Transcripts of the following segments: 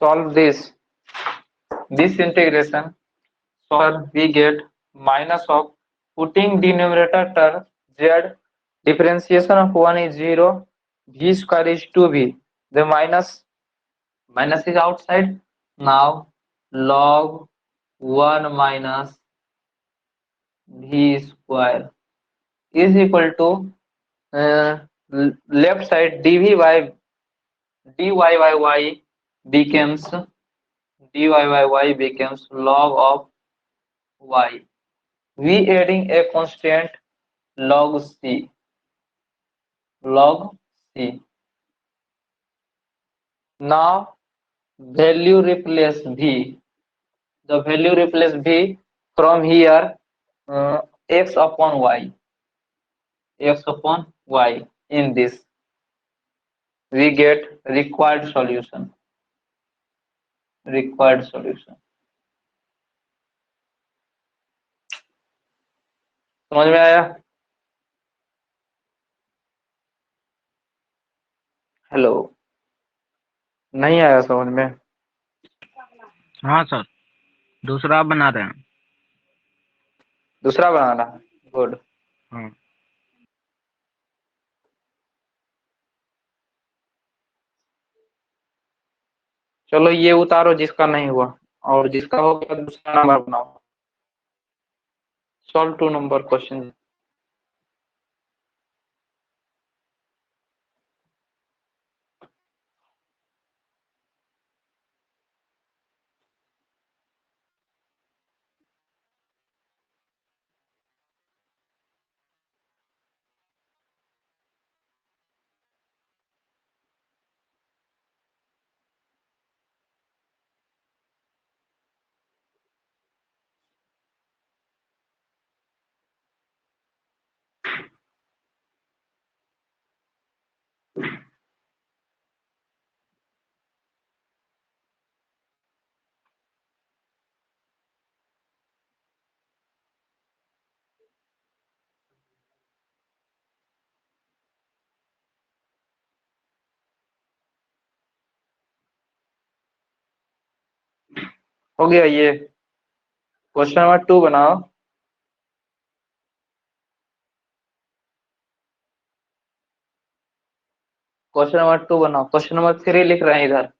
solve this integration. So we get minus of putting denominator term z, differentiation of 1 is 0, v square is 2v. The minus is outside. Now log 1 minus v square is equal to left side dv by dy by y becomes log of y. We adding a constant log c. Log c. Now value replace v. The value replace v from here, x upon y. X upon y. In this we get required solution. Required solution. समझ में आया? Hello, नहीं आया समझ में? हाँ sir, दूसरा बना रहे हैं। दूसरा बनाना है, गुड। हाँ चलो ये उतारो जिसका नहीं हुआ, और जिसका हो गया दूसरा नंबर बनाओ। Solve 2 number question. हो गया ये। क्वेश्चन नंबर 2 बनाओ। क्वेश्चन नंबर 2 बनाओ। क्वेश्चन नंबर 3 लिख रहे हैं इधर।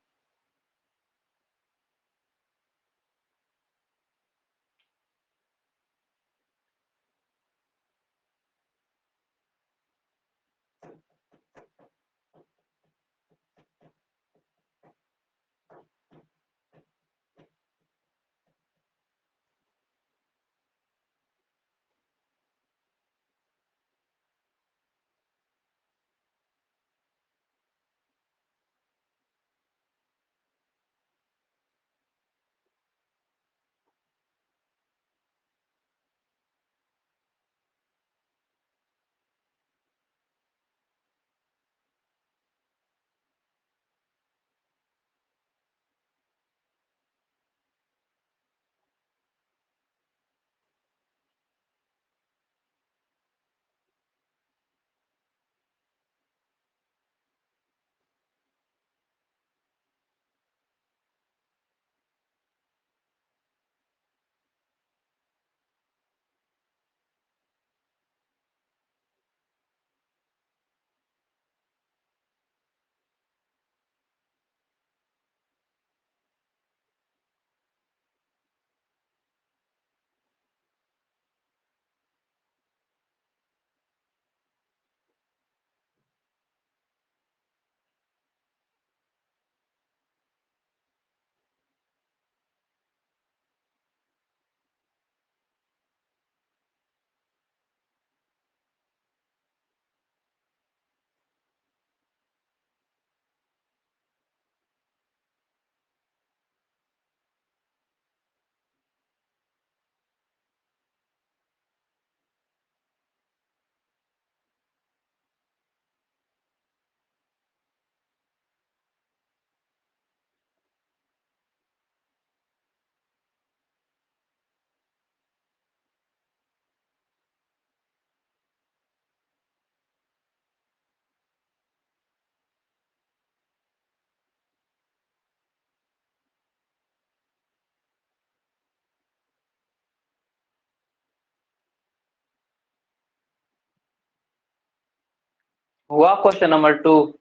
हुआ क्वेश्चन नंबर 2?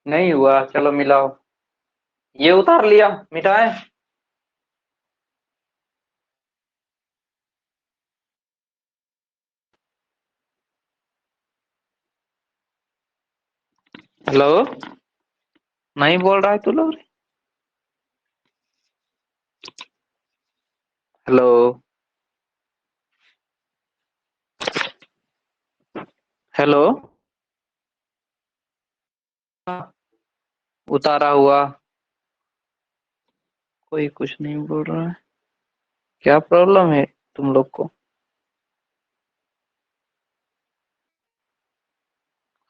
नहीं हुआ, चलो मिलाओ। ये उतार लिया, मिटाए। हेलो, नहीं बोल रहा है तू लोग? हेलो हेलो, उतारा हुआ। कोई कुछ नहीं बोल रहा है, क्या प्रॉब्लम है तुम लोग को?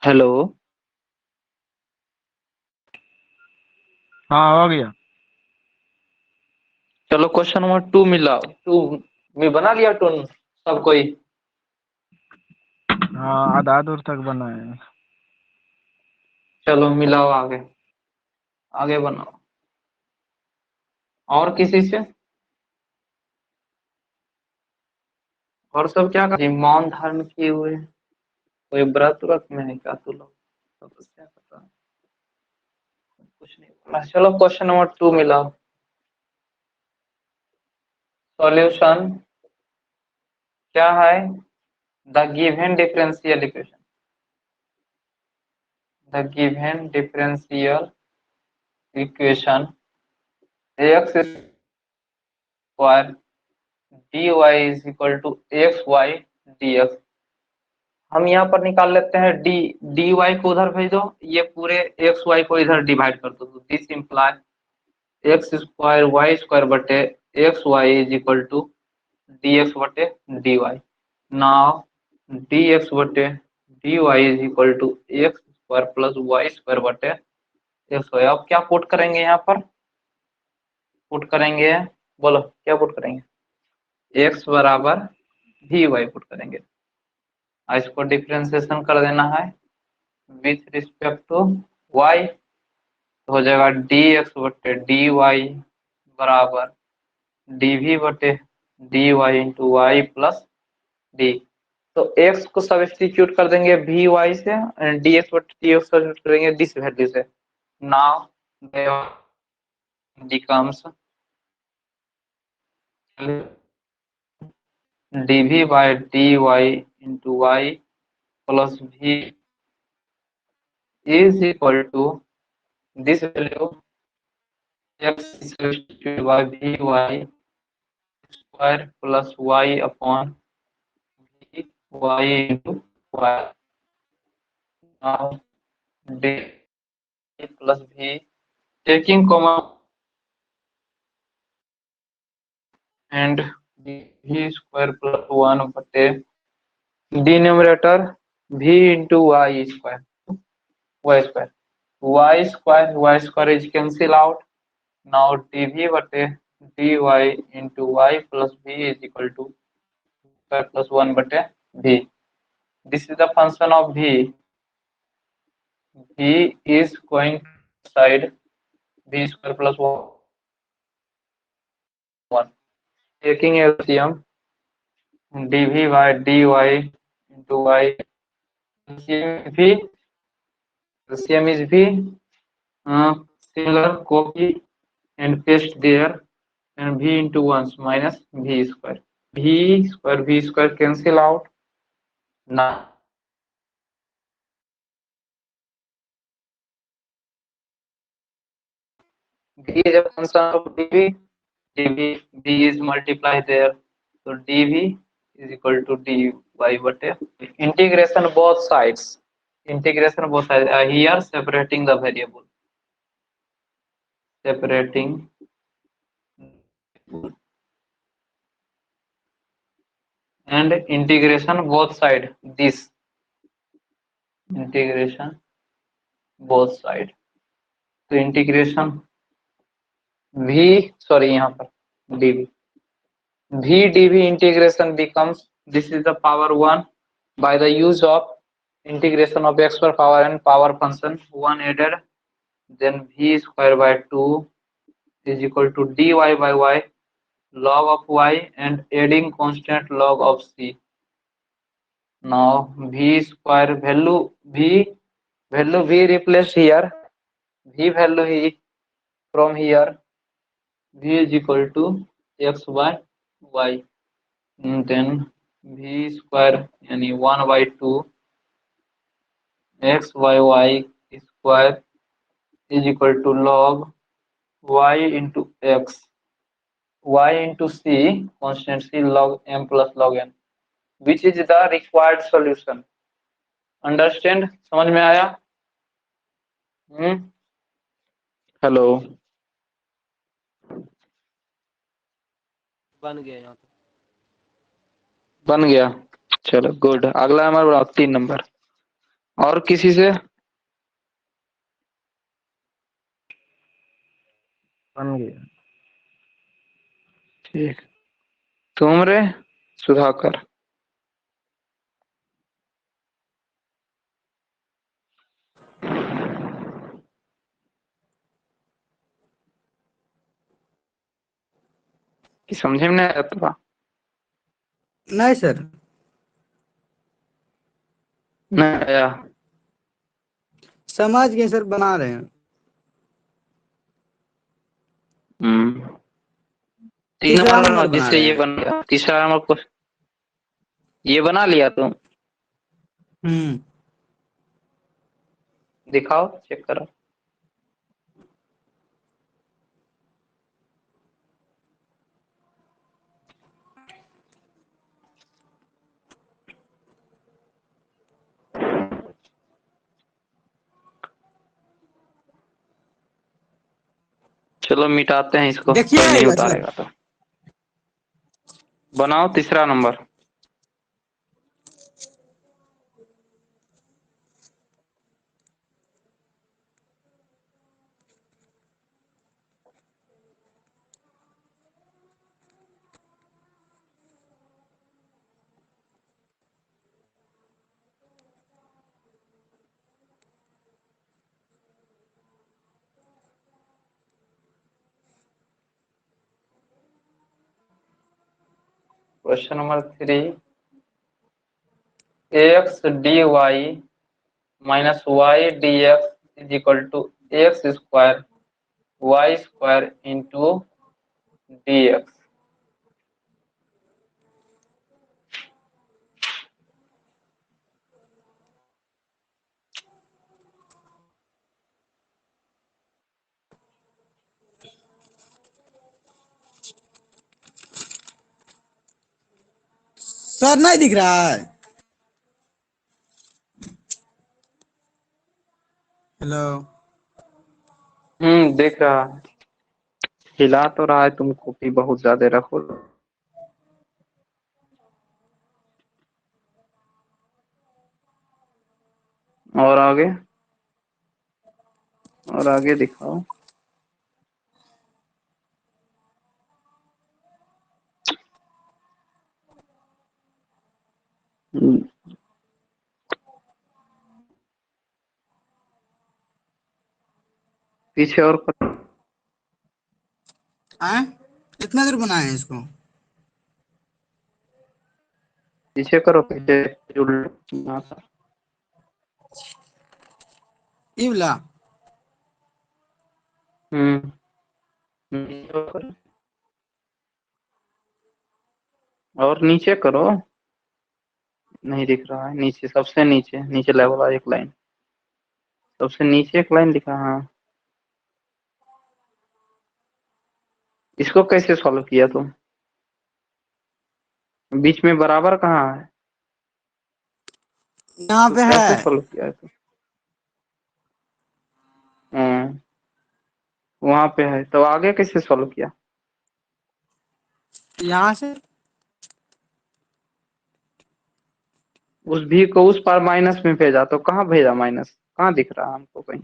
हेलो, हाँ हो गया। चलो क्वेश्चन नंबर 2 मिलाओ। 2 में बना लिया टून सब कोई? हाँ आधा दूर तक बना है। चलो मिलाओ, आगे आगे बनाओ। और किसी से? और सब क्या कर मौन धारण किए हुए हैं? कोई व्रत व्रत में है क्या तू लोग? तपस्या कर रहा है? कुछ नहीं बोला। चलो क्वेश्चन नंबर 2 मिलाओ। सॉल्यूशन क्या है? The given differential equation, the given differential equation x square dy is equal to x Y dx। हम यहाँ पर निकाल लेते हैं डी, डी वाई को उधर भेज दो, ये पूरे एक्स वाई को इधर डिवाइड कर दो, तो this imply x square Y square बटे x y is equal to d x बटे D y. Now d x बटे D y is equal to x square plus y square बटे x y. अब क्या put करेंगे यहाँ पर? Put करेंगे, बोलो क्या पुट करेंगे? एक्स बराबर वी वाई पुट करेंगे। इसको डिफ्रेंसिएशन कर देना है विथ रिस्पेक्ट टू वाई, तो हो जाएगा डी एक्स बटे डी वाई बराबर डी वी बटे D Y into Y plus D. तो x को सब्स्टिट्यूट कर देंगे वी वाई से, डी एक्स बटे डी एक्स सब्स्टिट्यूट करेंगे दिस वैल्यू से। Now becomes dv by dy into y plus v is equal to this value x substituted by vy square plus y upon vy into y. Now dy plus v taking common and v square plus 1 बटे denominator v into y square, y square, y square is cancel out. Now dv बटे dy into y plus v is equal to square plus 1 बटे v. This is the function of v. V is going side v square plus 1. Taking LCM dv by dy into y. LCM is v. Similar copy and paste there, and v into 1 minus v square. V square cancel out. Now v is a function of dv. V is multiplied there, so dv is equal to dy बटे integration both sides. Integration both sides. Here separating the variable. Separating and integration both side. This integration both side. तो integration v, sorry यहाँ पर dv. V dv integration becomes, this is the power 1 by the use of integration of x power n power function 1 added, then v square by 2 is equal to dy by y log of y and adding constant log of c. Now v square value v value v replaced here, v value he from here, v is equal to x by y, then v square यानी 1/2 x by y square is equal to log y into x, y into c constant c log m plus log n, which is the required solution. Understand? समझ में आया? Hello, बन गया यहाँ तो। बन गया, चलो गुड। अगला हमारा बढ़ाओ 3 नंबर। और किसी से? बन गया। ठीक, तुम रे सुधाकर। कि समझे में नहीं आता? नहीं सर, नहीं आया? समझ गए सर, बना रहे हैं। हम्म, 3 तीसरा नंबर नंबर बना जिससे रहे ये हैं। बन गया, तीसरा नंबर को ये बना लिया तुम? दिखाओ, चेक करो। चलो मिटाते हैं इसको, देखिए कोई नहीं आएगा सर। उतारेगा तो। बनाओ तीसरा नंबर। Question number 3, X D Y minus Y D x is equal to x square Y square into D X. Sir नहीं दिख रहा है। हेलो, देख रहा है। हिला तो रहा है, तुम कॉपी बहुत ज्यादा रखो। और आगे, और आगे दिखाओ। हम्म, पीछे और करो। आए इतना देर बनाए हैं इसको। पीछे करो, पीछे उल्टा। ये वाला। नीचे करो। और नीचे करो, नहीं दिख रहा है। नीचे, सबसे नीचे, नीचे लेवल वाला एक लाइन, सबसे नीचे एक लाइन दिखा। हाँ, इसको कैसे सॉल्व किया तुम? बीच में बराबर कहाँ है? यहाँ तो पे कैसे है। सॉल्व किया है तुम? वहां पे है तो आगे कैसे सॉल्व किया? यहाँ से। उस भी को उस पार माइनस में भेजा, तो कहाँ भेजा माइनस? कहाँ दिख रहा है हमको कहीं?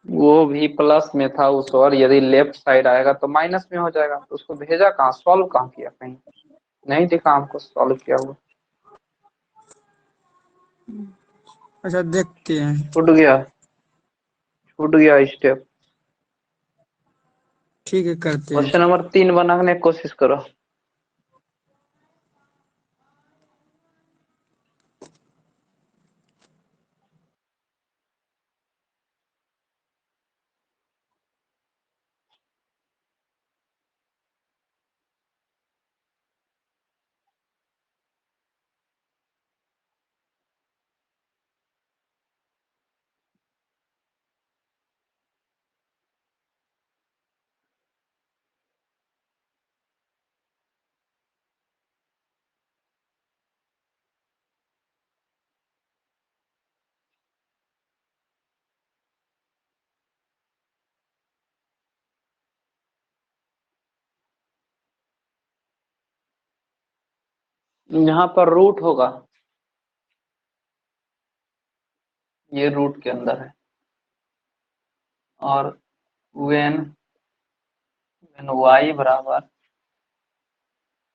वो भी प्लस में था उस, और यदि लेफ्ट साइड आएगा तो माइनस में हो जाएगा। तो उसको भेजा कहाँ, सॉल्व कहाँ किया? कहीं नहीं दिखा हमको सॉल्व किया हुआ। अच्छा देखते हैं। छूट गया, छूट गया स्टेप। ठीक है, करते हैं। क्वेश्चन नंबर 3 बनाने की कोशिश करो। यहाँ पर रूट होगा, ये रूट के अंदर है, और when y बराबर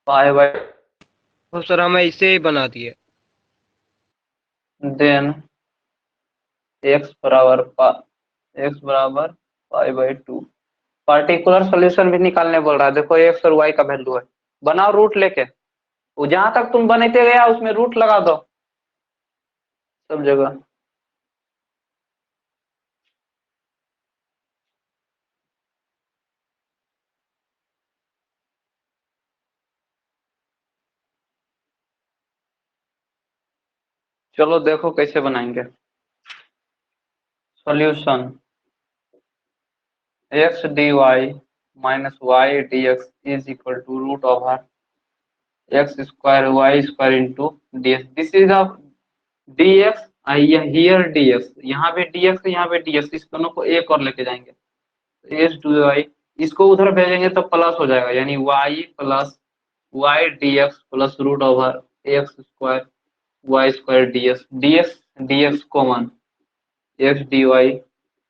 पाई बाई, तो सर हमें इसे ही बना दिए। देन x बराबर पाई बाई 2। पार्टिकुलर सोल्यूशन भी निकालने बोल रहा है। देखो x और y का वैल्यू है, बनाओ रूट लेके, वो जहां तक तुम बनाते गया उसमें रूट लगा दो सब जगह। चलो देखो कैसे बनाएंगे। Solution x dy minus y dx is equal to root over x square y square into dx। This is the dx, here dx, यहाँ पे dx यहाँ पे dx, इस दोनों को एक और लेके जाएंगे, एस टू वाई, इसको उधर भेजेंगे तो प्लस हो जाएगा, यानी y plus y dx plus root over x square Y square dx। dx dx common, x dy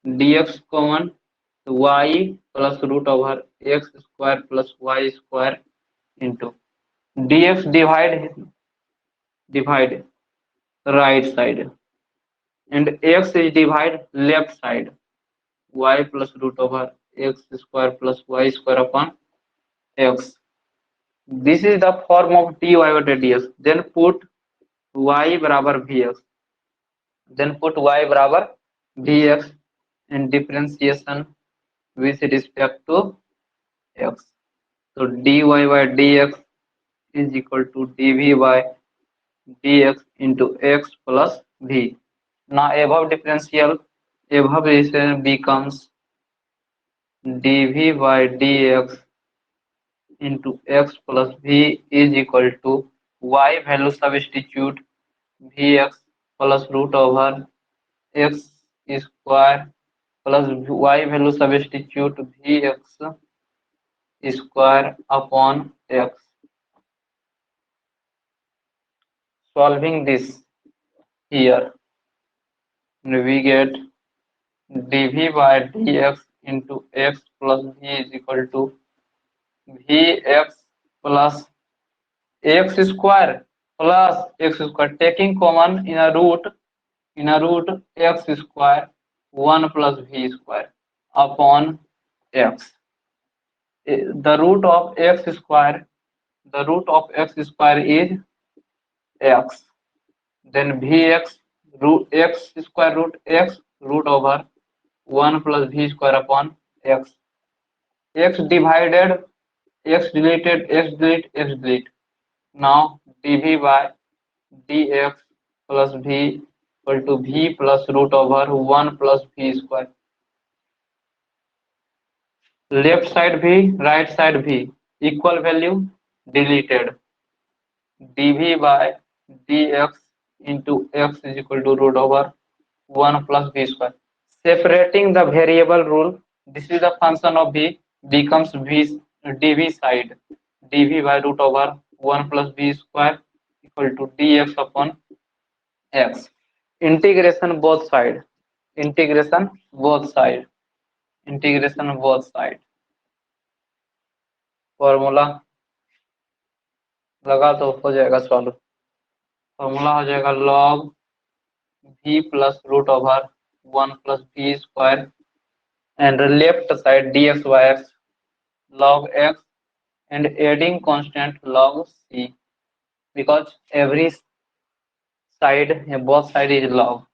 dx common, तो y plus root over x square plus y square into dx divide right side and x is divide left side, y plus root over x square plus y square upon x. This is the form of dy by dx. Then put y बराबर vx, then put y बराबर vx in differentiation with respect to x. So dy by dx is equal to dv by dx into x plus v. Now above differential, above is becomes dv by dx into x plus v is equal to y value substitute vx plus root over x square plus y value substitute vx square upon x. Solving this here, we get dv by dx into x plus v is equal to vx plus x square plus x square, taking common in a root x square 1 plus v square upon x. The root of x square is x. Then vx root x square root x root over 1 plus v square upon x. X divided, x deleted, x delete, x delete. Now dv by dx plus v equal to v plus root over 1 plus v square. Left side v, right side v, equal value deleted. dv by dx into x is equal to root over 1 plus v square. Separating the variable rule, this is the function of v, becomes v dv side, dv by root over 1 plus v square equal to dx upon x. Integration both side, integration both side, integration both side. Formula लगा तो हो जाएगा solve. Formula हो जाएगा log v plus root over 1 plus v square and left side dx by x log x and adding constant log c, because every side, both side is log.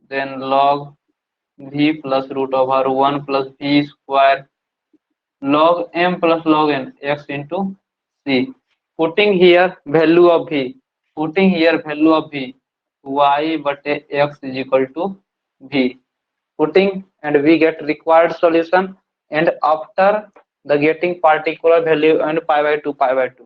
Then log v plus root over 1 plus v square log m plus log n x into c. Putting here value of v, putting here value of v, y but x is equal to v. Putting, and we get required solution, and after the getting particular value and pi by 2 pi by 2.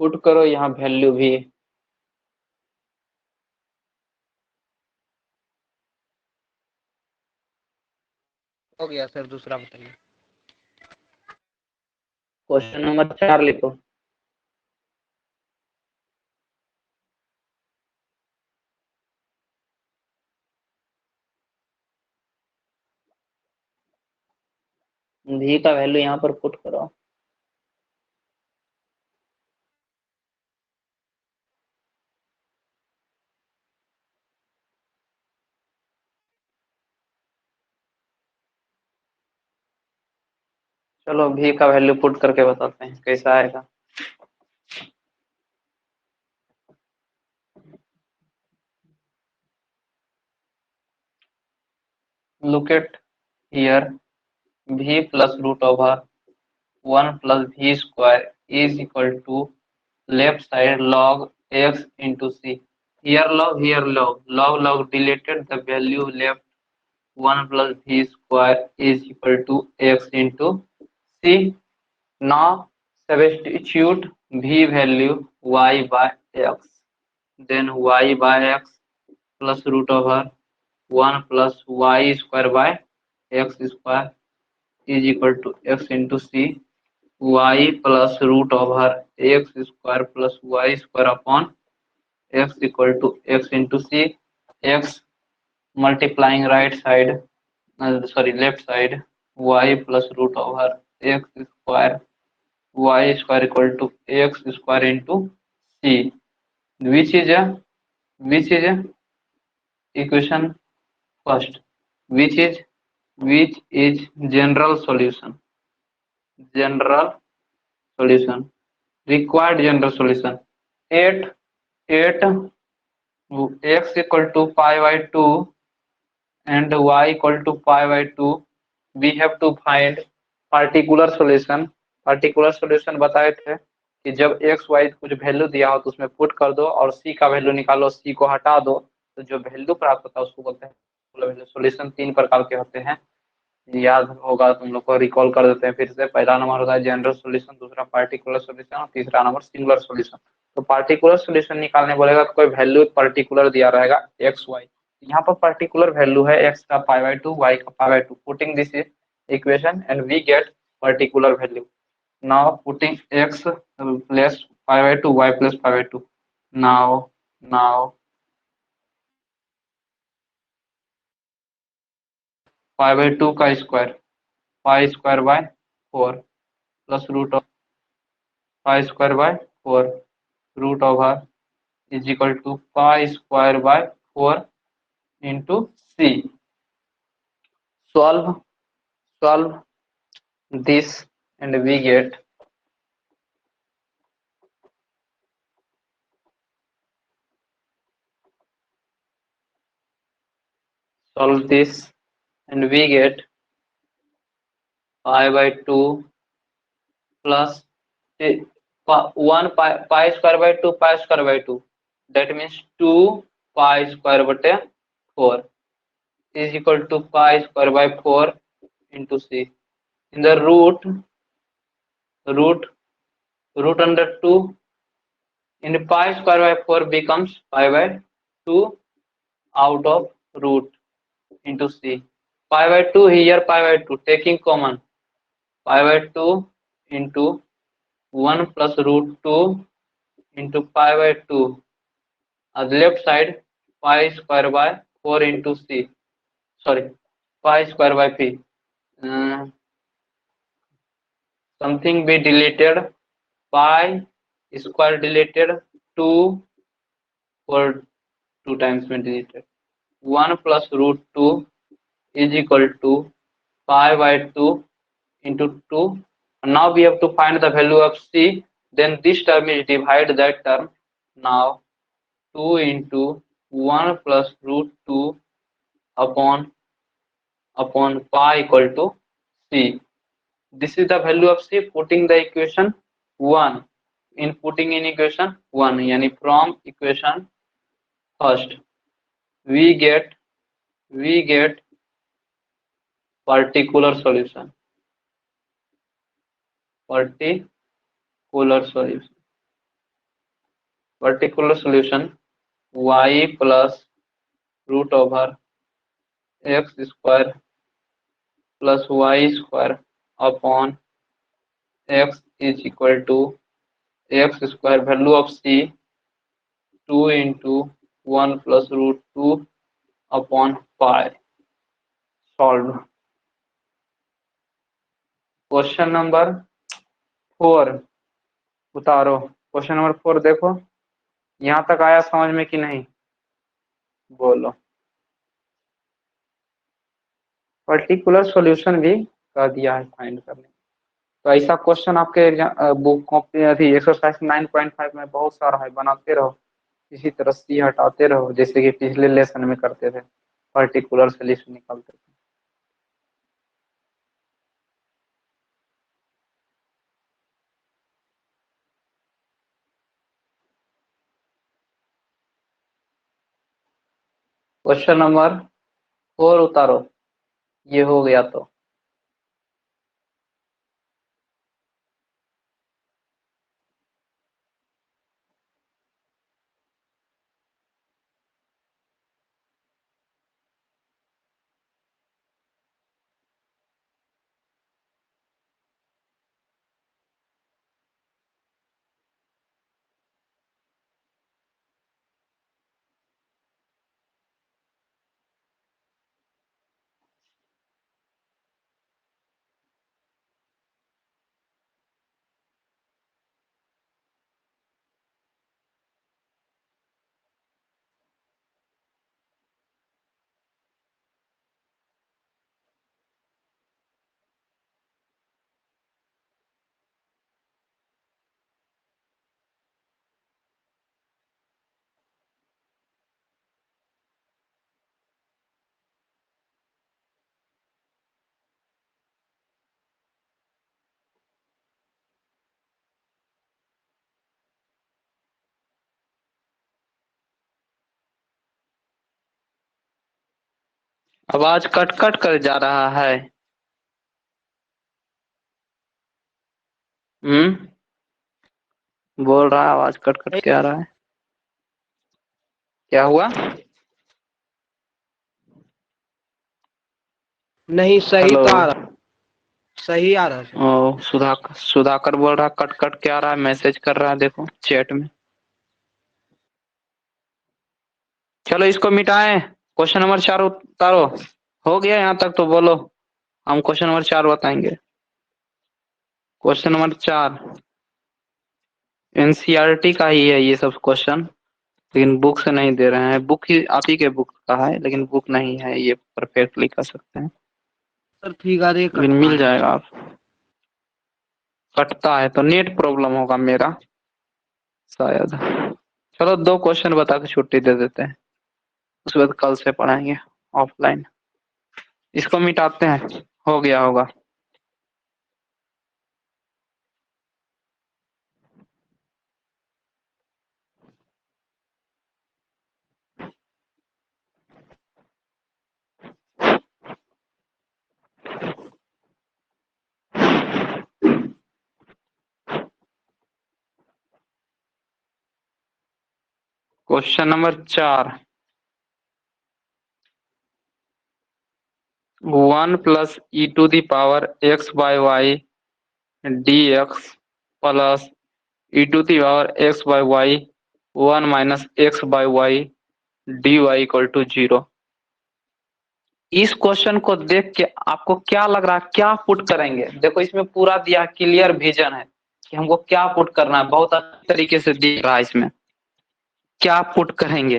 Put करो यहाँ value भी, हो गया sir, दूसरा बताइए। Question number 4 लिखो। v का value यहाँ पर पुट करो। चलो v का वैल्यू पुट करके बताते हैं कैसा आएगा। Look at here, v plus root over 1 plus v square is equal to left side log x into c. Here log, here log, log log deleted, the value left 1 plus v square is equal to x into c. Now substitute v value y by x, then y by x plus root over 1 plus y square by x square is equal to x into c. Y plus root over x square plus y square upon x equal to x into c. X multiplying right side, sorry, left side, y plus root over x square, y square equal to x square into c, which is a equation first, which is general solution, required general solution. 8 x equal to pi by 2 and y equal to pi by 2, we have to find particular solution. particular solution बताए थे कि जब x y कुछ value दिया हो तो उसमें put कर दो और c का वैल्यू निकालो, c को हटा दो, तो जो वैल्यू प्राप्त होता है उसको बोलते हैं सॉल्यूशन। 3 प्रकार के होते हैं, याद होगा तुम लोग को, रिकॉल कर देते हैं फिर से। पहला नंबर होता है जनरल सॉल्यूशन, दूसरा पार्टिकुलर सॉल्यूशन और तीसरा नंबर सिंगुलर सॉल्यूशन। तो पार्टिकुलर सॉल्यूशन निकालने बोलेगा तो कोई वैल्यू पर्टिकुलर दिया रहेगा एक्स वाई, यहाँ पर पर्टिकुलर वैल्यू है एक्स का पाई बाय 2, वाई का pi by 2। Putting this equation and we get particular value. Now putting x plus pi by 2, y plus pi by 2, now pi by 2 का square, pi square by 4 plus root of pi square by 4 root over is equal to pi square by 4 into c. Solve this and we get pi by 2 plus 1 pi square by 2 pi square by 2, that means 2 pi square बटे 4 is equal to pi square by 4 into c. In the root under 2 in pi square by 4 becomes pi by 2 out of root into c. Pi by 2 here, pi by 2 taking common, pi by 2 into 1 plus root 2 into pi by 2. On the left side, pi square by 4 into c. Sorry, pi square by p. Something be deleted. Pi square deleted, 2 or 2 times been deleted. 1 plus root 2 is equal to pi by 2 into 2. Now we have to find the value of c. Then this term is divide that term. Now 2 into 1 plus root 2 upon pi equal to c. This is the value of c. Putting the equation 1. In putting in equation 1, yani from equation first, we get particular solution. Particular solution y plus root over x square plus y square upon x is equal to x square, value of c 2 into 1 plus root 2 upon pi. Solved. Question number 4 उतारो। Question number 4 देखो, यहाँ तक आया समझ में कि नहीं, बोलो। पर्टिकुलर सॉल्यूशन भी कर दिया है फाइंड करने। तो ऐसा क्वेश्चन आपके बुक कॉपी अभी एक्सरसाइज 9.5 में बहुत सारा है, बनाते रहो, इसी तरह सी हटाते रहो, जैसे कि पिछले लेसन में करते थे, पर्टिकुलर सॉल्यूशन निकालते थे। क्वेश्चन नंबर 4 उतारो, ये हो गया तो आवाज कट कट कर जा रहा है। बोल रहा है आवाज कट कट के आ रहा है, क्या हुआ? नहीं सही हेलो। तो आ रहा, सही आ रहा है। ओ सुधाकर बोल रहा कट कट के आ रहा है, मैसेज कर रहा है, देखो चैट में। चलो इसको मिटाएं, क्वेश्चन नंबर 4 उतारो। हो गया यहाँ तक तो बोलो, हम क्वेश्चन नंबर 4 बताएंगे। क्वेश्चन नंबर 4 एनसीईआरटी का ही है ये सब क्वेश्चन, लेकिन बुक से नहीं दे रहे हैं। बुक ही आप ही के बुक का है, लेकिन बुक नहीं है, ये परफेक्टली कर सकते हैं, सर फिगर एक लेकिन मिल जाएगा। आप कटता है तो नेट प्रॉब्लम होगा मेरा शायद। चलो 2 क्वेश्चन बता के छुट्टी दे देते हैं, उसके बाद कल से पढ़ाएंगे ऑफलाइन। इसको मिटाते हैं, हो गया होगा। Question number 4 1 plus e to the power x by y D x plus e to the power x by y 1 minus x by y d y equal to 0। इस क्वेश्चन को देख के आपको क्या लग रहा है, क्या पुट करेंगे? देखो इसमें पूरा दिया, क्लियर विजन है कि हमको क्या पुट करना है, बहुत अच्छे तरीके से दिख रहा है इसमें। क्या पुट करेंगे,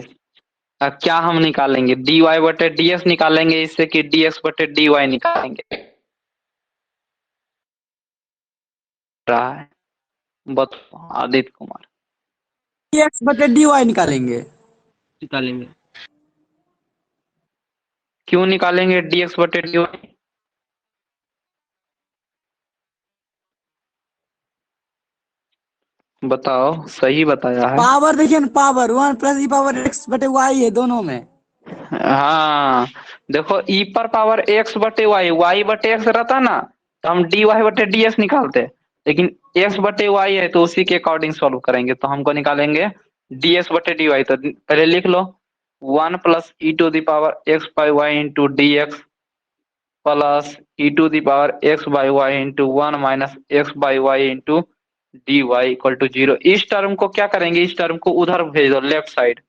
क्या हम निकालेंगे? डी वाई बटे डी एक्स निकालेंगे इससे कि डी एक्स बटे डी वाई निकालेंगे? रहा है बताओ आदित्य कुमार। एक्स बटे डी वाई निकालेंगे। निकालेंगे। क्यों निकालेंगे डी एक्स बटे डी वाई? बताओ, सही बताया है। पावर देखिए ना, पावर 1 प्लस ई पावर एक्स बटे वाई है दोनों में। हाँ देखो, ई पर पावर एक्स बटे वाई, वाई बटे एक्स रहता ना तो हम डी वाई बटे डी एक्स निकालते, लेकिन एक्स बटे वाई है तो उसी के अकॉर्डिंग सॉल्व करेंगे। तो हमको निकालेंगे डी एक्स बटे डी वाई। तो पहले लिख लो 1 plus e to the power x by y into D x plus e to the power x by y into 1 minus x by y into d y equal to 0। इस term को क्या करेंगे, इस term को उधर भेज दो left side.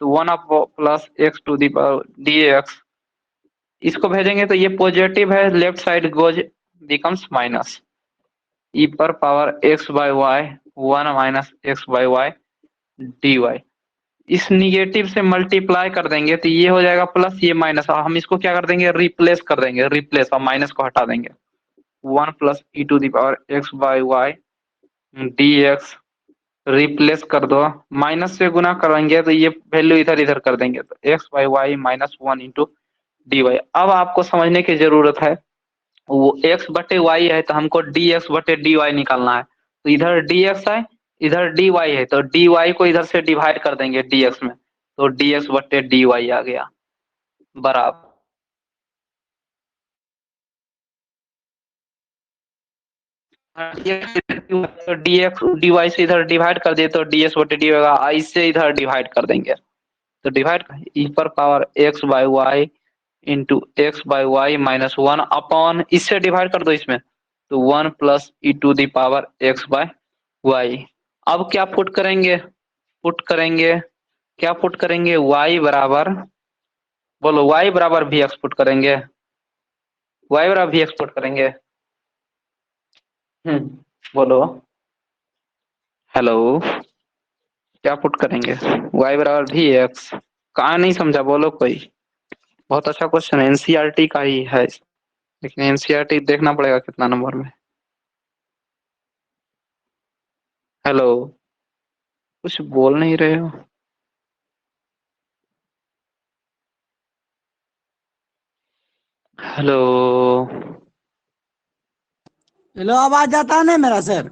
तो 1 up plus x to the power d x, इसको भेजेंगे तो ये पॉजिटिव है, left side goes becomes minus e पर power x by y 1 minus x by y d y. इस निगेटिव से मल्टीप्लाई कर देंगे तो ये हो जाएगा प्लस, ये माइनस। हम इसको क्या कर देंगे, रिप्लेस कर देंगे, रिप्लेस और माइनस को हटा देंगे। 1 plus e to the power x by y D x replace कर दो, माइनस से गुना करेंगे तो ये वैल्यू इधर इधर कर देंगे तो x by y minus 1 into d y. अब आपको समझने की जरूरत है, वो एक्स बटे वाई है तो हमको डी एक्स बटे डी वाई निकालना है। तो इधर डी एक्स है, इधर डी वाई है, तो डी वाई को इधर से डिवाइड कर देंगे डी एक्स में, तो डी एक्स बटे डी वाई आ गया बराबर। डी एक्स डी वाई से इधर डिवाइड कर दिए तो डी एक्स बटे डी होगा, इससे इधर डिवाइड कर देंगे तो डिवाइड ई पर power x by y into x by y minus 1 upon, इससे डिवाइड कर दो इसमें तो 1 plus e to the power x by y. अब क्या पुट करेंगे, क्या पुट करेंगे, y बराबर, बोलो y बराबर भी एक्स पुट करेंगे, y बराबर भी एक्स पुट करेंगे। बोलो हेलो, क्या पुट करेंगे, y बराबर भी एक्स। कहाँ नहीं समझा, बोलो कोई। बहुत अच्छा क्वेश्चन है, एनसीईआरटी का ही है, लेकिन एनसीईआरटी देखना पड़ेगा कितना नंबर में। हेलो, कुछ बोल नहीं रहे हो। हेलो, हेलो, आवाज आता है ना मेरा सर?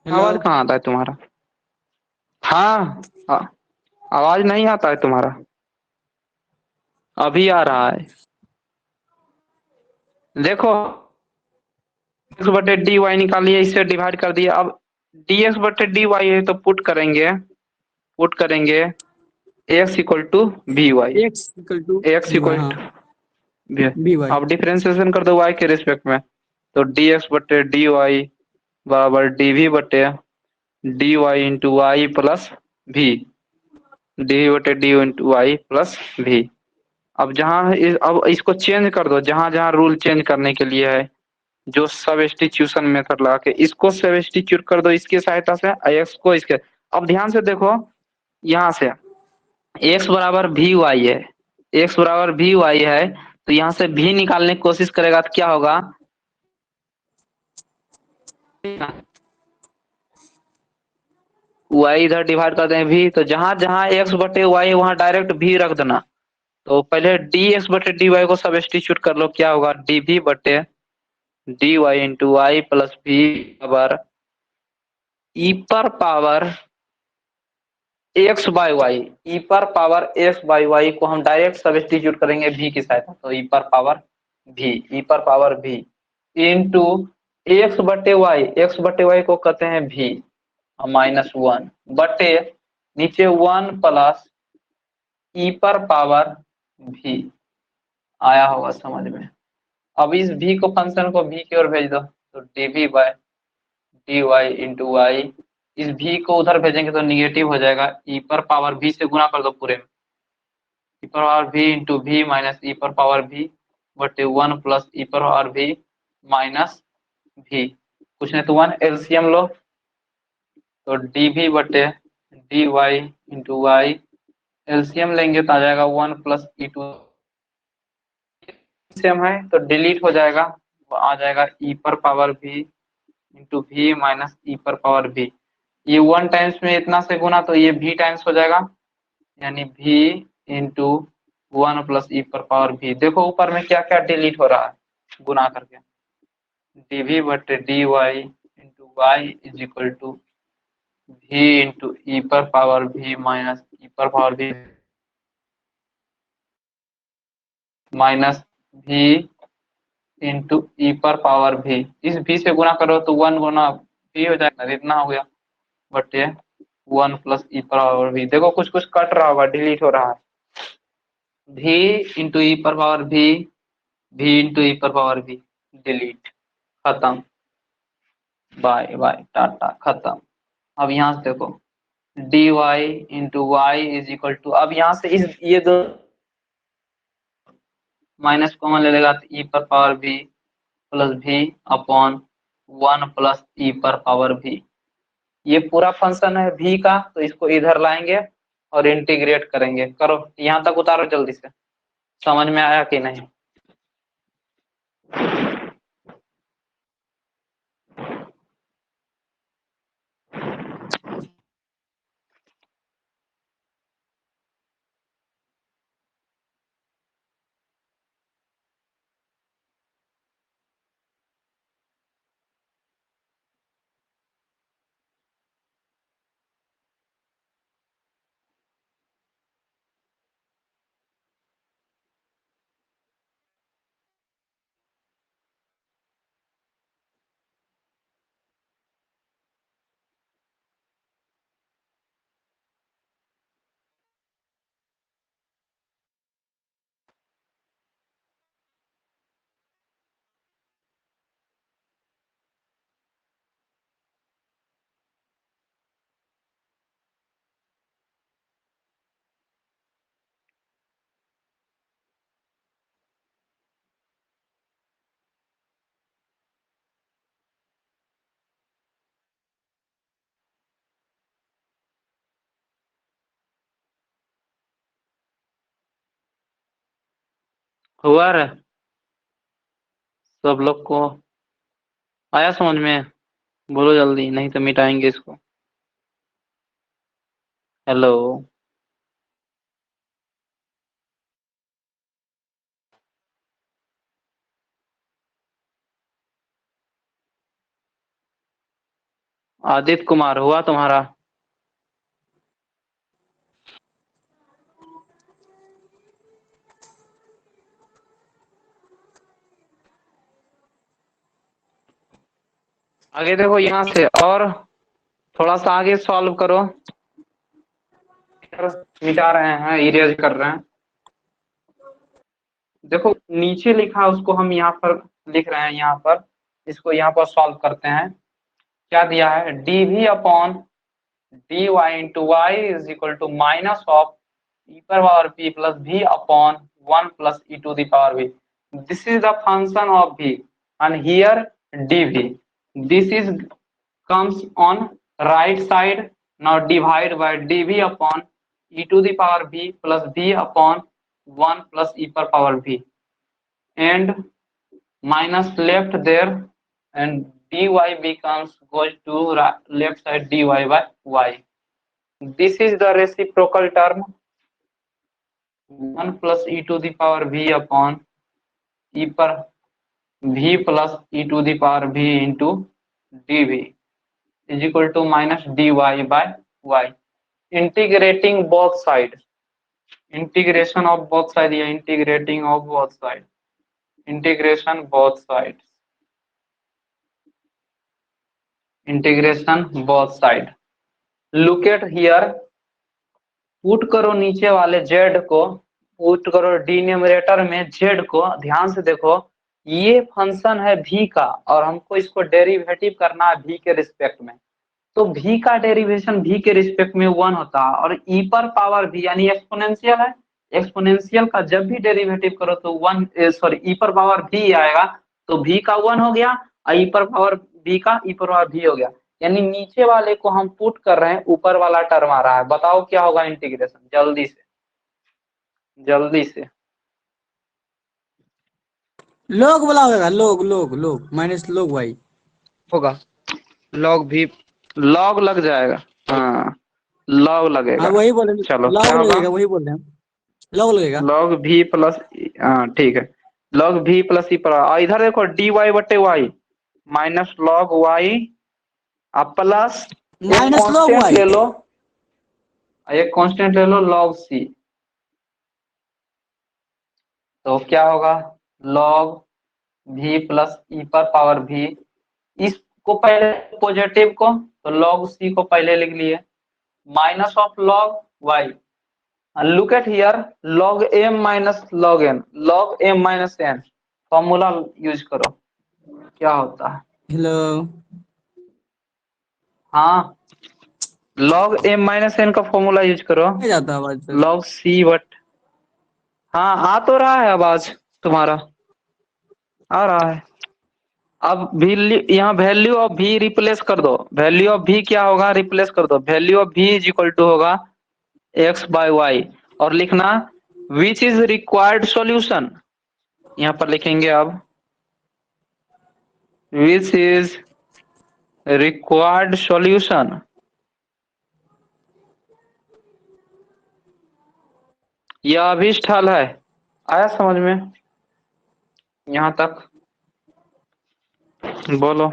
हेलो, आवाज कहाँ आता है तुम्हारा? हाँ, आवाज नहीं आता है तुम्हारा, अभी आ रहा है। देखो एक्स बटे डी वाई निकालिए, इससे डिवाइड कर दिया। अब डी एक्स बटे डी वाई है तो पुट करेंगे x equal to v y, x equal to x equal to v y. अब डिफरेंशिएशन कर दो वाई के रिस्पेक्ट में, तो डी एक्स बटे डी वाई बराबर डी वी बटे D Y into Y plus v, d बटे d into Y plus v. अब अब इसको चेंज कर दो, जहां जहां रूल चेंज करने के लिए है, जो सब्स्टिट्यूशन मेथड लगा के इसको सब्स्टिट्यूट कर दो इसकी सहायता से, एक्स को इसके। अब ध्यान से देखो, यहाँ से एक्स बराबर भी वाई है, एक्स बराबर भी वाई है, तो यहाँ से भी निकालने की कोशिश करेगा तो क्या होगा, वाई इधर डिवाइड कर दें भी, तो जहां जहां एक्स बटे वाई वहां डायरेक्ट भी रख देना। तो पहले डी एक्स बटे डी वाई को सब्स्टिट्यूट कर लो, क्या होगा, डी भी बटे D Y into Y plus v बराबर ई पर power x by y, e पर पावर एक्स बाय वाई को हम डायरेक्ट सब्स्टिट्यूट करेंगे भी की सहायता, तो ई पर पावर भी इंटू एक्स बटे वाई को कहते हैं भी, -1 बटे नीचे 1 प्लस e पर पावर v आया होगा समझ में। अब इस v को फंक्शन को v की ओर भेज दो तो dv by dy into y, इस v को उधर भेजेंगे तो निगेटिव हो जाएगा, e पर पावर v से गुना कर दो पूरे में, e पर power v into v minus e पर पावर v बटे 1 प्लस e पर पावर v माइनस v, कुछ नहीं तो 1 एलसीएम लो तो dv बटे dy इंटू वाई, एलसीएम लेंगे तो आ जाएगा 1 प्लस ई टू, सेम है तो डिलीट हो जाएगा, वो आ जाएगा e पर power v into v minus e पर पावर v, ये 1 टाइम्स में इतना से गुना तो ये v टाइम्स हो जाएगा, यानी v इंटू 1 प्लस e पर पावर v। देखो ऊपर में क्या क्या डिलीट हो रहा है गुना करके, dv बटे dy into y is equal to v into e पर पावर v माइनस e पर power v minus v into e पर पावर v, इस v से गुना करो तो 1 गुना v हो जाएगा, इतना हो गया बटे 1 प्लस e पर पावर v। देखो कुछ कुछ कट रहा होगा, डिलीट हो रहा है, v इंटू e पर पावर v इंटू e पर पावर v डिलीट, खत्म, बाय बाय टाटा खत्म। अब यहाँ से देखो dy into y is equal to, अब यहाँ से इस ये दो माइनस कॉमन ले लेगा तो e पर power v plus v upon 1 plus e पर पावर v, ये पूरा फंक्शन है v का, तो इसको इधर लाएंगे और इंटीग्रेट करेंगे। करो यहाँ तक उतारो जल्दी से, समझ में आया कि नहीं? हुआ रे सब लोग को, आया समझ में? बोलो जल्दी, नहीं तो मिटाएंगे इसको। हेलो आदित्य कुमार, हुआ तुम्हारा? आगे देखो यहाँ से और थोड़ा सा आगे सॉल्व करो, मिटा रहे हैं, इरेज कर रहे हैं। देखो नीचे लिखा उसको हम यहाँ पर लिख रहे हैं, यहाँ पर इसको यहाँ पर सॉल्व करते हैं। क्या दिया है, dv upon dy into y is equal to minus of e पर power p plus v upon 1 plus e to the power v। This is the function of v and here dv, this is comes on right side, now divide by dv upon e to the power v plus v upon 1 plus e per power v and minus left there and dy becomes goes to left side dy by y. This is the reciprocal term 1 plus e to the power v upon e per v plus e to the power v into dv is equal to minus dy by y. Integrating both sides, integration of both sides या integrating of both sides, integration both sides, integration both side look at here, put करो नीचे वाले z को, put करो denominator में z को, ध्यान से देखो ये फंक्शन है v का और हमको इसको डेरिवेटिव करना है v के रिस्पेक्ट में, तो v का डेरिवेशन v के रिस्पेक्ट में 1 होता है और e पर पावर v यानी एक्सपोनेंशियल है, एक्सपोनेंशियल का जब भी डेरिवेटिव करो तो 1 सॉरी e पर पावर v आएगा, तो v का 1 हो गया और e पर पावर v का e पर पावर v हो गया, यानी नीचे वाले को हम पुट कर रहे हैं, ऊपर वाला टर्म आ रहा है, बताओ क्या होगा इंटीग्रेशन, जल्दी से जल्दी से। लोग बोला होगा, लोग माइनस लोग वाई। होगा log v लॉग लग जाएगा, हाँ लॉग लगेगा, हाँ वही बोले, चलो लॉग क्या होगा, लगेगा, वही बोल रहे हैं, लॉग लगेगा। लॉग v प्लस, हाँ ठीक है, लॉग v प्लस ई पर, और इधर देखो dy बटे वाई माइनस लॉग वाई अब प्लस एक माइनस लोग कांस्टेंट वाई। ले लो, एक कांस्टेंट ले लो लॉग सी, तो क्या होगा लॉग v प्लस ई पर पावर v, इसको पहले पॉजिटिव को तो लॉग सी को पहले लिख लिए, minus of log y, look at here log m minus log n, log m minus n formula use करो, क्या होता है, हेलो, हाँ log m माइनस n का फॉर्मूला यूज करो, नहीं जाता आवाज सर। log c बट, हाँ आ तो रहा है आवाज तुम्हारा, आ रहा है, अब यहाँ वैल्यू ऑफ v रिप्लेस कर दो, वैल्यू ऑफ v क्या होगा रिप्लेस कर दो, value of v is equal to होगा x बाय वाई, और लिखना विच इज रिक्वायर्ड सॉल्यूशन, यहाँ पर लिखेंगे अब विच इज रिक्वायर्ड सॉल्यूशन, यह अभीष्ट हल है, आया समझ में यहाँ तक, बोलो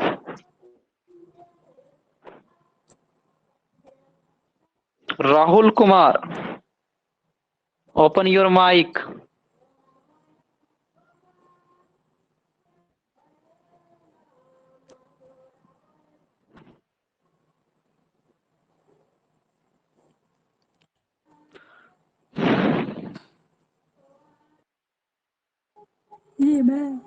Rahul Kumar, open your mic. ये मैं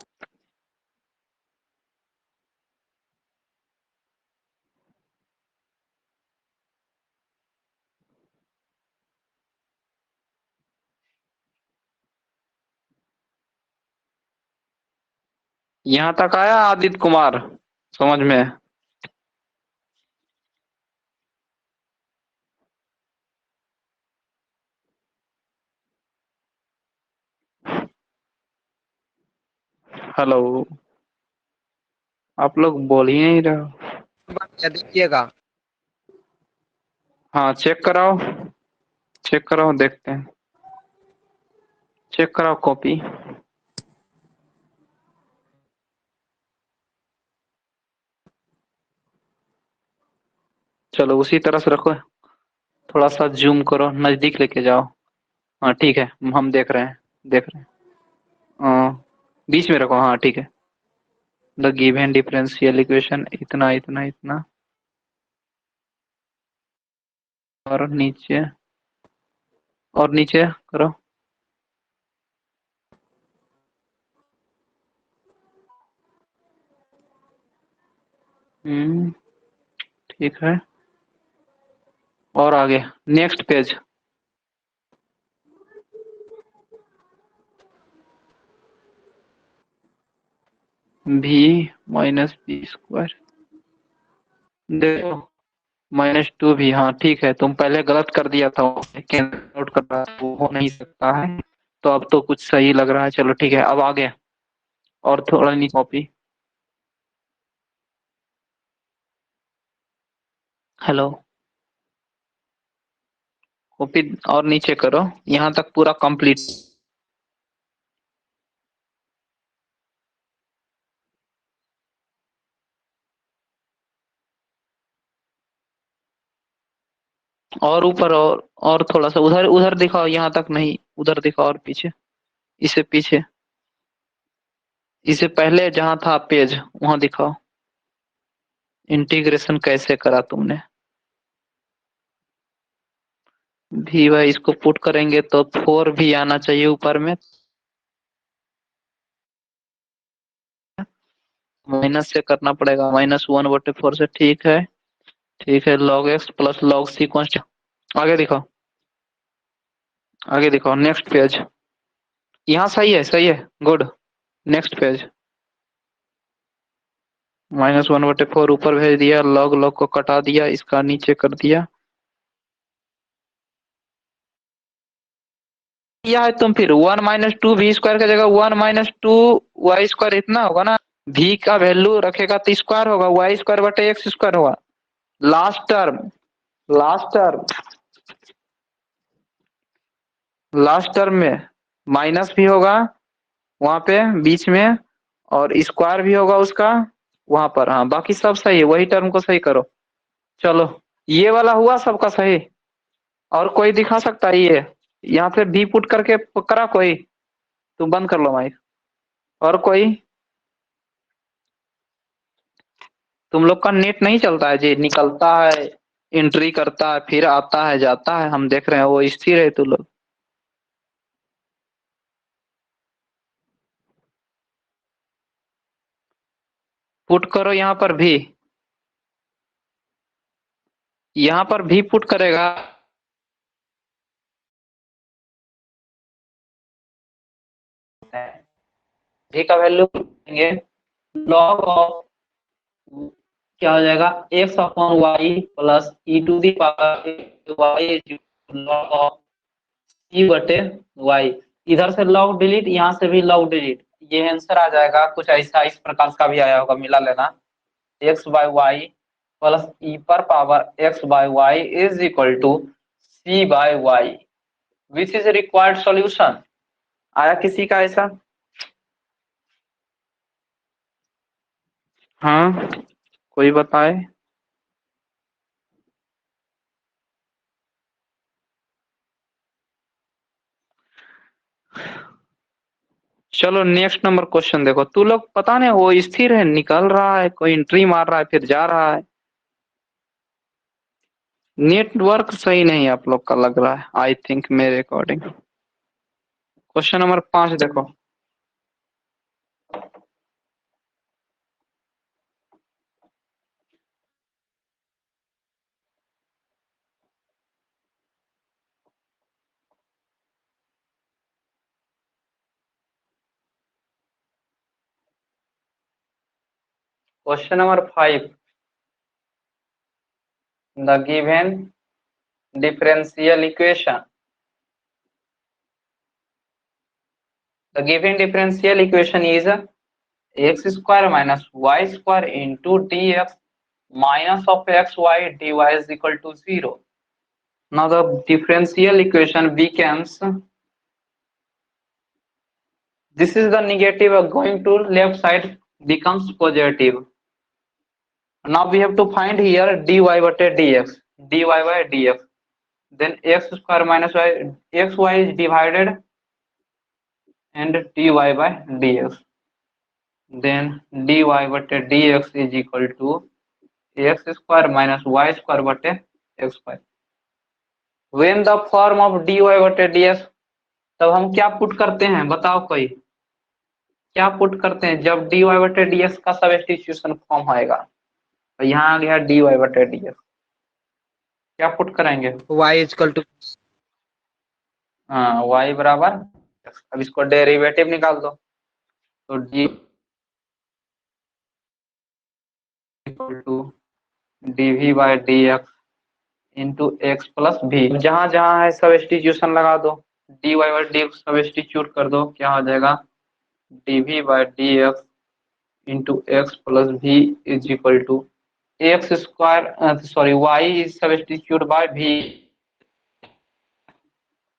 यहाँ तक आया आदित्य कुमार समझ में, हेलो, आप लोग बोल ही नहीं रहे हो, देखिएगा, हाँ चेक कराओ, चेक कराओ देखते हैं, चेक कराओ कॉपी, चलो उसी तरह से रखो, थोड़ा सा जूम करो, नजदीक लेके जाओ, हाँ ठीक है हम देख रहे हैं, देख रहे हैं, बीच में रखो, हाँ ठीक है, द गिवन डिफरेंशियल इक्वेशन इतना इतना इतना, और नीचे करो, ठीक है, और आगे नेक्स्ट पेज, भी माइनस बी स्क्वायर, देखो -2 भी, हाँ ठीक है, तुम पहले गलत कर दिया था, नोट कर रहा था, वो हो नहीं सकता है, तो अब तो कुछ सही लग रहा है, चलो ठीक है, अब आगे और थोड़ा नीचे कॉपी, हेलो कॉपी और नीचे करो, यहाँ तक पूरा कंप्लीट, और ऊपर, और थोड़ा सा उधर उधर दिखाओ, यहाँ तक नहीं, उधर दिखाओ और पीछे, इससे पीछे, इससे पहले जहाँ था पेज वहां दिखाओ, इंटीग्रेशन कैसे करा तुमने, भी वाई इसको पुट करेंगे तो 4 भी आना चाहिए ऊपर में, माइनस से करना पड़ेगा, -1/4 से। ठीक है, ठीक है। log x plus log c constant. आगे दिखाओ, आगे दिखाओ, नेक्स्ट पेज। यहाँ सही है, सही है, गुड। Next page. -1/4 ऊपर भेज दिया, log log को कटा दिया, इसका नीचे कर दिया। यह है तुम फिर 1 - 2 v स्क्वायर की जगह 1 - 2 y स्क्वायर इतना होगा ना। v का वैल्यू रखेगा तो स्क्वायर होगा, y स्क्वायर बटे x स्क्वायर होगा। Last term, last term, last term में माइनस भी होगा वहां पे बीच में, और स्क्वायर भी होगा उसका वहां पर। हाँ, बाकी सब सही है, वही टर्म को सही करो। चलो, ये वाला हुआ सबका सही। और कोई दिखा सकता है ये? यहाँ पे भी पुट करके करा कोई? तुम बंद कर लो माइक। और कोई? तुम लोग का नेट नहीं चलता है जी? निकलता है, एंट्री करता है, फिर आता है, जाता है, हम देख रहे हैं। वो स्थिर है तुम लोग। पुट करो यहाँ पर भी, यहाँ पर भी पुट करेगा। भी का वैल्यू देंगे, लॉग ऑफ क्या हो जाएगा, x upon y plus e to the power y log of e बटे वाई। इधर से लॉग डिलीट, यहाँ से भी लॉग डिलीट, ये आंसर आ जाएगा। कुछ ऐसा इस प्रकार का भी आया होगा, मिला लेना। x by y plus e पर power x by y is equal to c by y, which is required solution. आया किसी का ऐसा? हाँ, कोई बताए। चलो नेक्स्ट नंबर क्वेश्चन देखो। तू लोग पता नहीं, वो स्थिर है, निकल रहा है, कोई एंट्री मार रहा है फिर जा रहा है। नेटवर्क सही नहीं आप लोग का लग रहा है, आई थिंक, मेरे अकॉर्डिंग। क्वेश्चन नंबर 5 देखो। Question number 5, the given differential equation. The given differential equation is x square minus y square into dx minus of xy dy is equal to 0. Now the differential equation becomes, this is the negative going to left side becomes positive. Now we have to find here dy by dx, dy by dx. Then x square minus y, xy is divided and dy by dx. Then dy by dx is equal to x square minus y square बटे x square. When the form of dy बटे dx, तब हम क्या put करते हैं बताओ कोई? क्या पुट करते हैं जब dy बटे dx का सब्स्टिट्यूशन फॉर्म आएगा? तो यहाँ आ गया dy बटे dx, क्या पुट करेंगे? y इक्वल टू, हाँ, y बराबर। अब इसको डेरिवेटिव निकाल दो, तो d equal to dv by dx into x plus v. जहां जहां है सब्स्टिट्यूशन लगा दो, dy बाई dx सब्स्टिट्यूट कर दो, क्या हो जाएगा, dv by dx into x plus V is equal to x square, sorry Y is substitute by V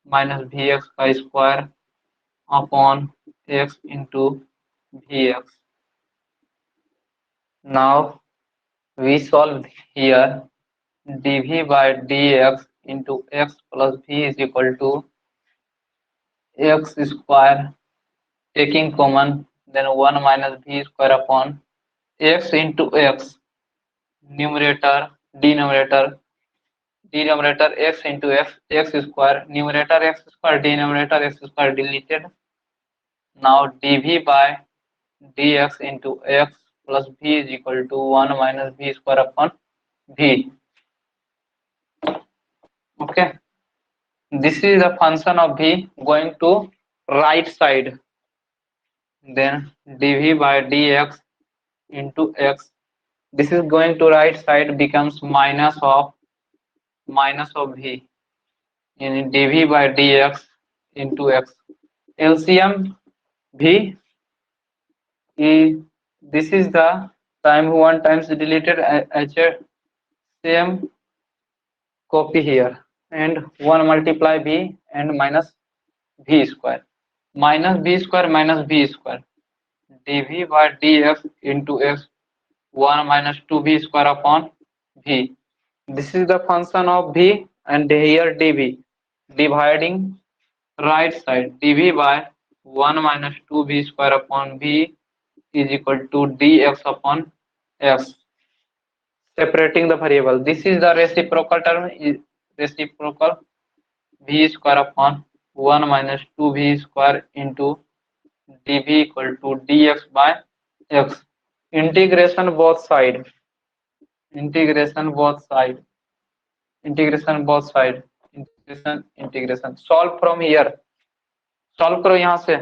minus V X का square upon X into V X. Now we solve here dv by dx into x plus v is equal to x square taking common, then 1 minus v square upon x into x, numerator denominator denominator x into x square, numerator x square, denominator x square deleted. Now dv by dx into x plus v is equal to 1 minus v square upon v. Okay, this is the function of v going to right side. Then dv by dx into x, this is going to right side, becomes minus of v in dv by dx into x. LCM v, this is the time 1 times deleted same copy here, and 1 multiply v and minus v square, minus v square minus v square, dv by dx into x 1 minus 2v square upon v. This is the function of v, and here dv, dividing right side, dv by 1 minus 2v square upon v is equal to dx upon x. Separating the variable, this is the reciprocal term, is reciprocal v square upon 1 minus 2v square into dv equal to dx by x. Integration both side, integration both side, integration both side, integration. Solve from here, solve करो यहां से.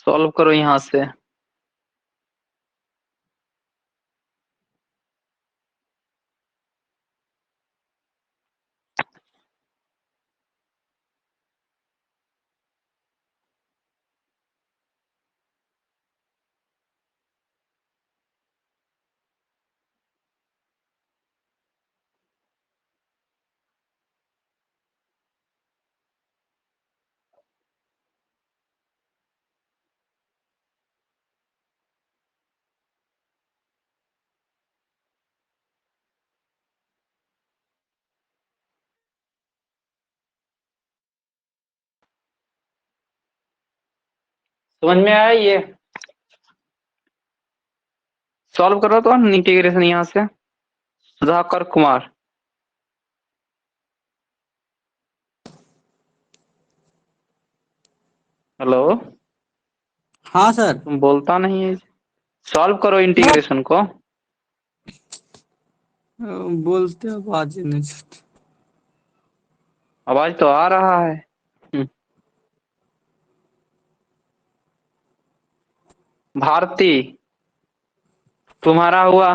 Solve करो यहां से. समझ में आया ये? सॉल्व करो तो इंटीग्रेशन यहां से. सुधाकर कुमार, हेलो, हाँ सर. तुम बोलता नहीं है. सॉल्व करो इंटीग्रेशन को. बोलते हो आवाज ही नहीं चलती. आवाज तो आ रहा है. भारती, तुम्हारा हुआ?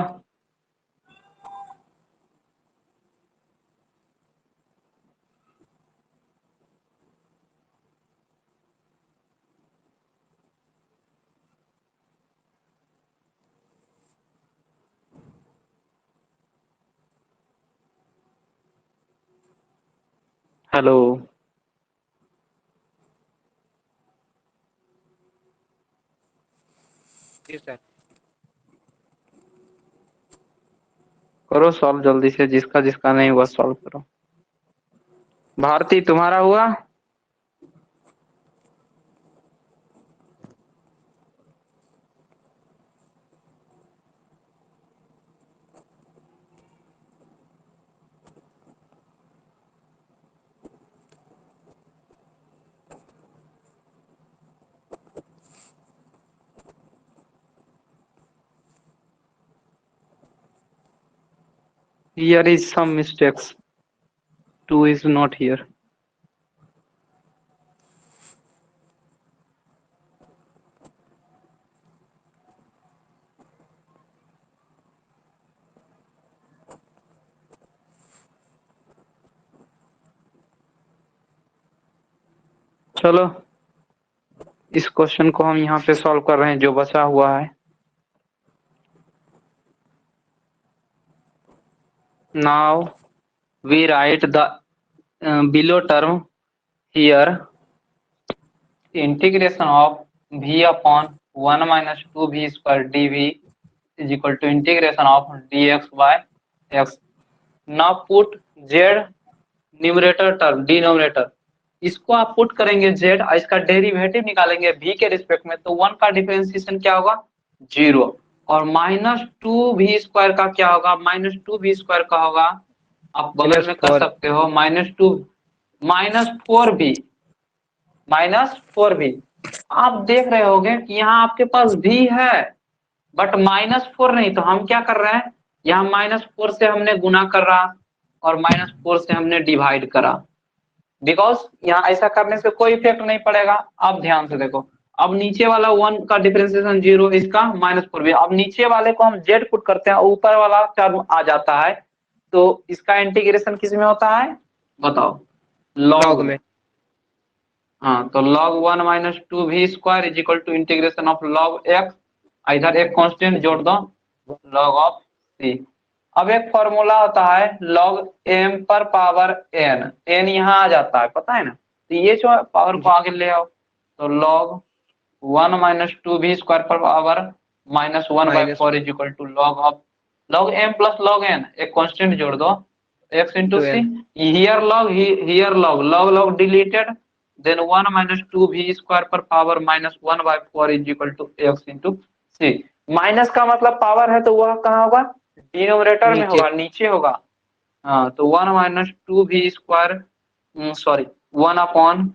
हेलो, जी सर. करो सॉल्व जल्दी से, जिसका जिसका नहीं हुआ सॉल्व करो. भारती, तुम्हारा हुआ? Here is some mistakes. 2 is not here. चलो, इस क्वेश्चन को हम यहाँ पे सॉल्व कर रहे हैं जो बचा हुआ है. Now we write the below term here. Integration of v upon 1 minus 2v square dv is equal to integration of dx by x. Now put z numerator term, denominator. इसको आप पुट करेंगे z, इसका derivative निकालेंगे v के respect में, तो 1 का differentiation क्या होगा 0, और -2v² का क्या होगा -2v² का होगा, आप बगल में कर -4 सकते हो -2 -4v -4v। आप देख रहे होगे कि यहाँ आपके पास v है बट -4 नहीं, तो हम क्या कर रहे हैं, यहाँ -4 से हमने गुना कर रहा और -4 से हमने डिवाइड करा, बिकॉज यहाँ ऐसा करने से कोई इफेक्ट नहीं पड़ेगा। अब ध्यान से देखो, अब नीचे वाला 1 का डिफरेंशिएशन 0, इसका -4 भी, अब नीचे वाले को हम z पुट करते हैं, ऊपर वाला टर्म आ जाता है, तो इसका इंटीग्रेशन किस में होता है बताओ, लॉग लॉग में। हाँ, तो log 1 - 2v² is equal to integration of log x, इधर एक कांस्टेंट जोड़ दो log ऑफ c। अब एक फॉर्मूला होता है log m पर पावर n, n यहाँ आ जाता है पता है ना, तो ये जो पावर को आगे ले आओ, तो log 1 - 2v² पर power -1/4 is equal to log of log m plus log n, एक कांस्टेंट जोड़ दो x into c, here log deleted, then 1 - 2v² पर power -1/4 is equal to x into c। Minus का मतलब पावर है, तो वह कहाँ होगा डिनोमिनेटर में होगा, नीचे होगा। हाँ, तो 1 - 2v², सॉरी 1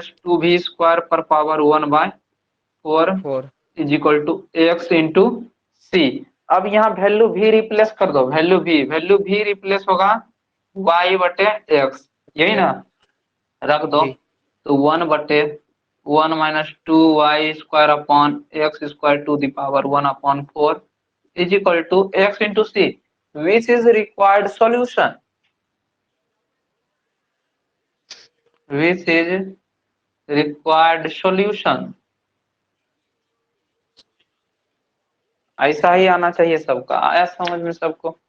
- 2v² पर power 1/4 is equal to x into c। अब यहाँ वैल्यू v रिप्लेस कर दो, वैल्यू v रिप्लेस होगा y बटे x, यही ना, रख दो, तो 1 - 2y² upon x² to the power 1/4 is equal to x into c, which is required solution, which is required solution. ऐसा ही आना चाहिए सबका, आया समझ में सबको।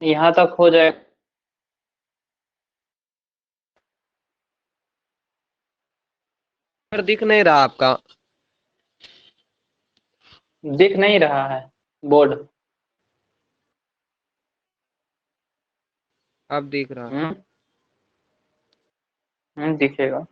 यहाँ तक हो जाए, पर दिख नहीं रहा आपका, दिख नहीं रहा है बोर्ड, अब दिख रहा। दिखेगा।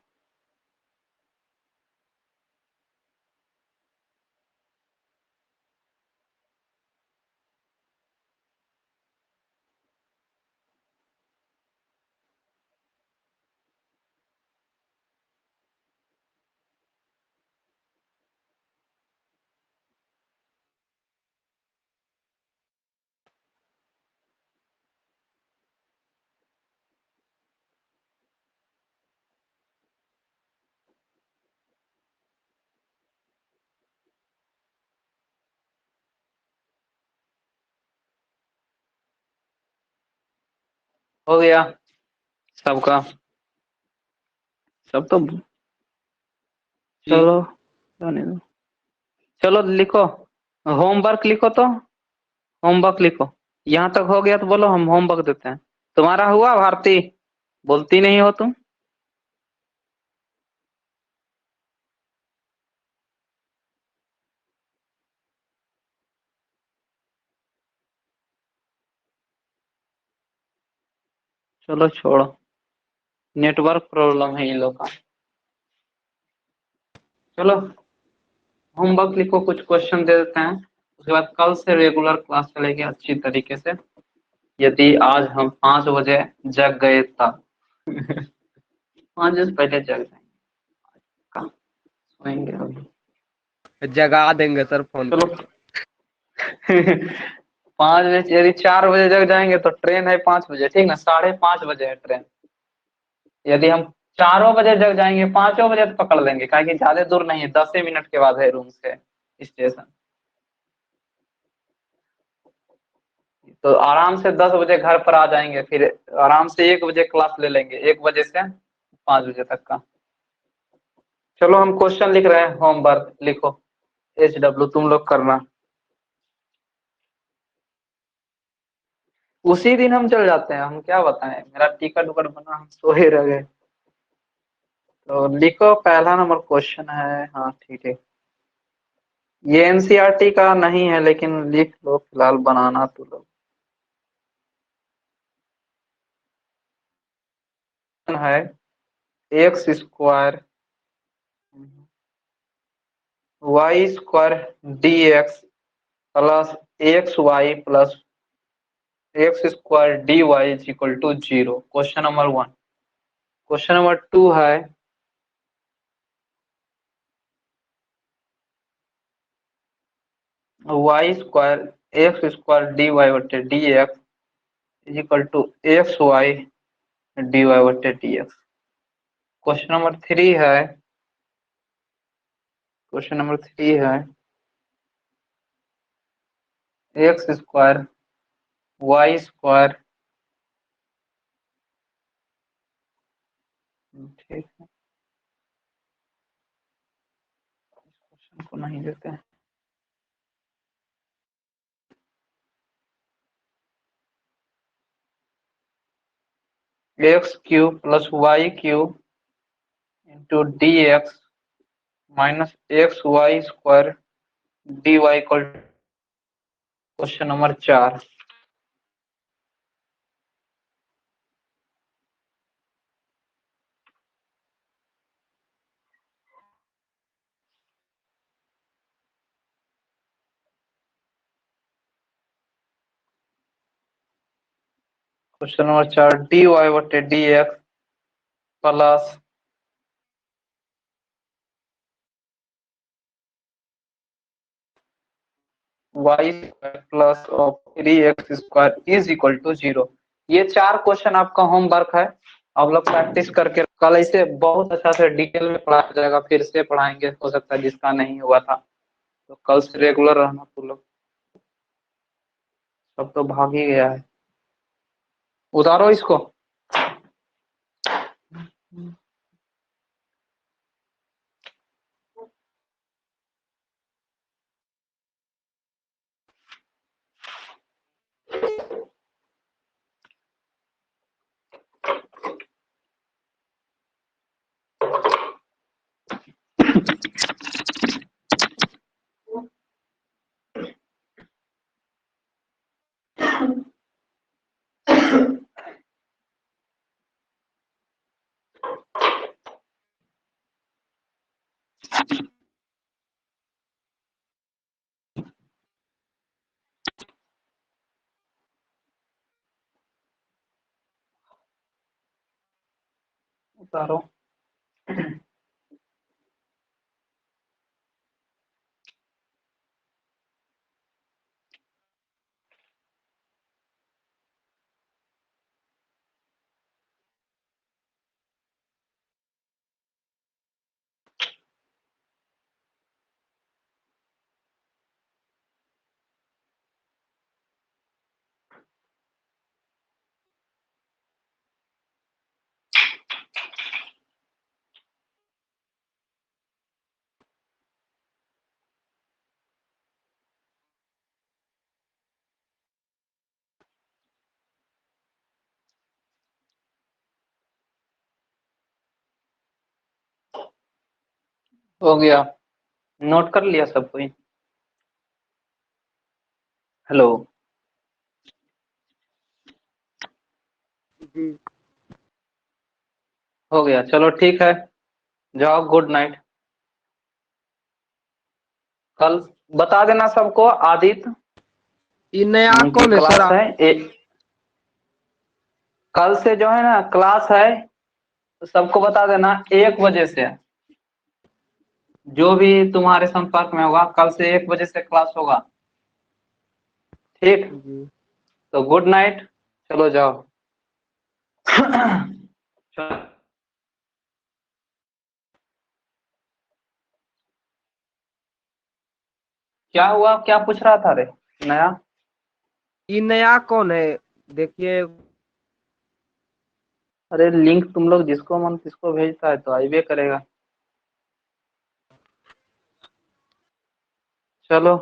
हो गया सबका, सब तो चलो जाने दो। चलो लिखो, होमवर्क लिखो, तो होमवर्क लिखो, यहाँ तक हो गया तो बोलो हम होमवर्क देते हैं। तुम्हारा हुआ भारती, बोलती नहीं हो तुम। चलो छोड़ो, नेटवर्क प्रॉब्लम है इन लोग का। चलो होमवर्क लिखो, कुछ क्वेश्चन दे देते हैं, उसके बाद कल से रेगुलर क्लास चलेगी अच्छी तरीके से। यदि आज हम 5 बजे जग गए तब 5 बजे से पहले जग जाएंगे, कहाँ सोएंगे अभी। जगा देंगे सर फोन चलो करके। 5 बजे, यदि 4 बजे जग जाएंगे तो ट्रेन है 5 बजे, ठीक ना, 5:30 बजे है ट्रेन। यदि हम 4 बजे जग जाएंगे 5 बजे तो पकड़ लेंगे, काहे कि ज्यादा दूर नहीं है, 10 ही मिनट के बाद है रूम से स्टेशन। तो आराम से 10 बजे घर पर आ जाएंगे, फिर आराम से 1 बजे क्लास ले लेंगे, 1 बजे से 5 बजे तक का। चलो हम क्वेश्चन लिख रहे हैं, होमवर्क लिखो, HW तुम लोग करना। उसी दिन हम चल जाते हैं, हम क्या बताएं, मेरा टिकट उकट बना, हम सो ही रह गए। तो लिखो, पहला नंबर क्वेश्चन है, हाँ ठीक है, ये एनसीईआरटी का नहीं है लेकिन लिख लो फिलहाल, बनाना तो लो। है x square Y square d x plus x y plus x square d y is equal to 0। Question number 1। Question number 2 है y square x square d y बटे D x is equal to x y d y बटे D x. Question number 3 है, question number 3 है x square Y square, ठीक है, question को नहीं देते हैं। X cube plus y cube into D x minus x y square d y equal. Question number 4। Question number 4 d y बटे D x plus y square plus of 3x square is equal to 0। ये 4 question आपका homework है, आप लोग practice करके कल इसे बहुत अच्छा से डिटेल में पढ़ाया जाएगा, फिर से पढ़ाएंगे, हो सकता है जिसका नहीं हुआ था तो कल से रेगुलर रहना तुम लोग। सब तो भाग ही गया है, उतारो इसको। उतारो। हो गया, नोट कर लिया सब कोई? हेलो, हो गया, चलो ठीक है, जाओ, गुड नाइट। कल बता देना सबको। आदित्य ये नया उनकी कौन है क्लास सर? है कल से जो है ना क्लास है, तो सबको बता देना 1 बजे से। जो भी तुम्हारे संपर्क में होगा कल से 1 बजे से क्लास होगा। ठीक, जी। तो गुड नाइट, चलो जाओ। क्या हुआ, क्या पूछ रहा था रे नया? ये नया कौन है? देखिए। अरे लिंक तुम लोग जिसको मन किसको भेजता है तो आइबे करेगा। चलो